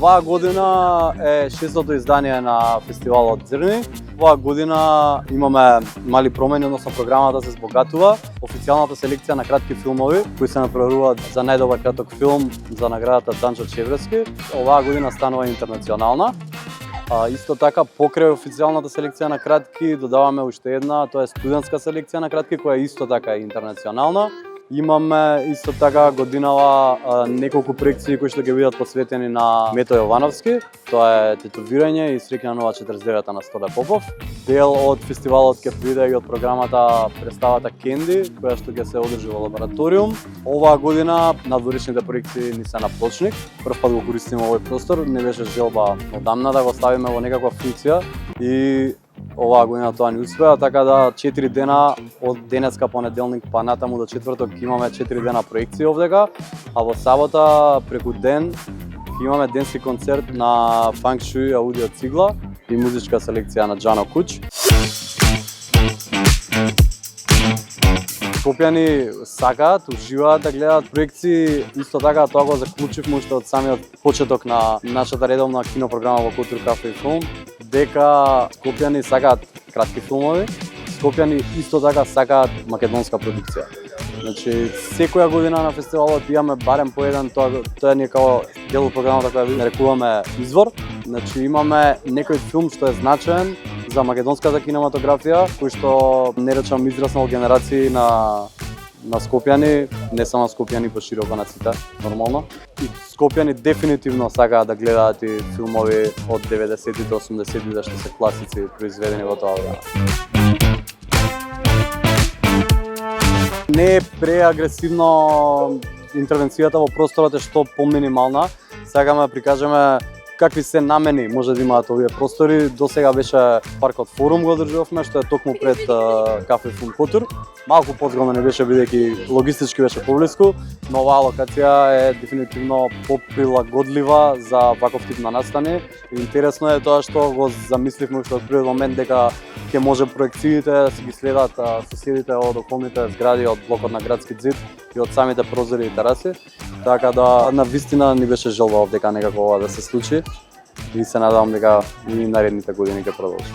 Оваа година е 6-то издание на фестивалот Зрни. Оваа година имаме мали промени, односно програмата се збогатува. Официјалната селекција на кратки филмови кои се направуваат за најдобар краток филм за наградата Данчо Чеврески, оваа година станува интернационална. Исто така, покрај официјалната селекција на кратки, додаваме уште една, тоа е студентска селекција на кратки, која исто така е интернационална. Имаме исто така годинава неколку проекции кои што ќе бидат посветени на Мето Јовановски. Тоа е тетовирање и среќна нова 49-та на Столе Попов. Дел од фестивалот ќе биде и од програмата представата Кенди, која што ќе се одржи во лабораториум. Оваа година надворешните проекции ни се на Плочник. Прв пат го користиме овој простор, не беше желба одамна да го ставиме во некаква функција и оваа година тоа ни успеа, така да 4 дена од денеска понеделник па натаму до четврток имаме 4 дена проекции овдека, а во сабота преку ден имаме денски концерт на Фанк Шуи Аудио Цигла и музичка селекција на Джано Куч. Скопјани сакаат, уживаат да гледаат проекции, исто така тоа го заклучивме уште од самиот почеток на нашата редовна кинопрограма во Култур Кафе и Филм, дека скопјани сакаат кратки филмови, скопјани исто така сакаат македонска продукција. Значи, секоја година на фестивалот имаме барем по еден, тоа е како дел од програмата која нарекуваме Извор. Значи, имаме некој филм што е значаен за македонската кинематографија, кој што не речам израснал генерации на скопјани, не само скопјани, пошироко на сите, нормално. И скопјани дефинитивно сакаат да гледаат и филмови од 90-тите, 80-тите што се класици произведени во тоа време. Не е преагресивно интервенцијата во просторот, е што поминимална. Сакаме да прикажеме какви се намени може да имаат овие простори. До сега беше паркот Форум го одржувавме, што е токму пред Кафе Филм Култур. Малку позголем не беше бидејќи логистички беше поблиску, но оваа локација е дефинитивно поприлагодлива за ваков тип на настани. Интересно е тоа што го замисливме уште од првиот момент дека ќе може проекциите да се ги следат соседите од околните згради, од блокот на Градски зид и од самите прозори и тераси. Така да навистина ни беше желба дека некако ова да се случи и се надевам дека и наредните години ќе продолжи.